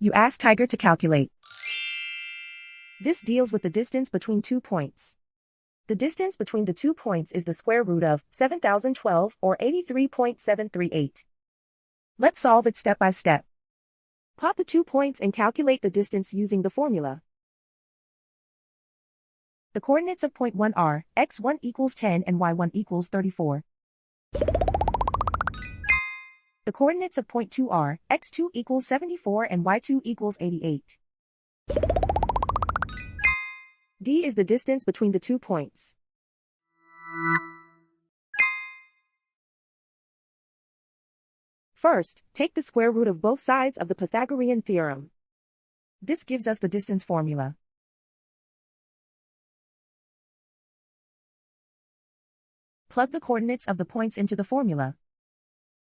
You ask Tiger to calculate. This deals with the distance between 2 points. The distance between the 2 points is the square root of 7,012 or 83.738. Let's solve it step by step. Plot the 2 points and calculate the distance using the formula. The coordinates of point 1 are x1 equals 10 and y1 equals 34. The coordinates of point 2 are x2 equals 74 and y2 equals 88. D is the distance between the 2 points. First, take the square root of both sides of the Pythagorean theorem. This gives us the distance formula. Plug the coordinates of the points into the formula.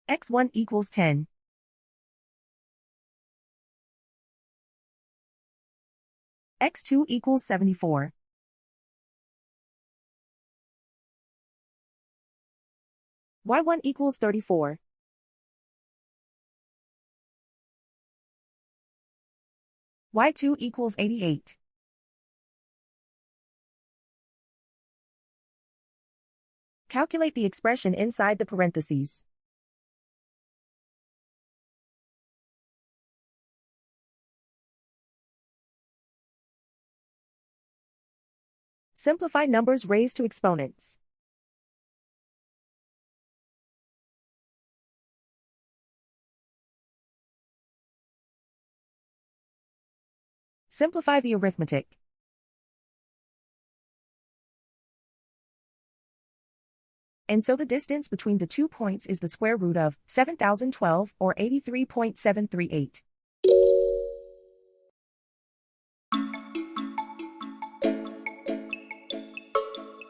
x1 equals 10. x2 equals 74. y1 equals 34. y2 equals 88. Calculate the expression inside the parentheses. Simplify numbers raised to exponents. Simplify the arithmetic. And so the distance between the 2 points is the square root of 7,012 or 83.738.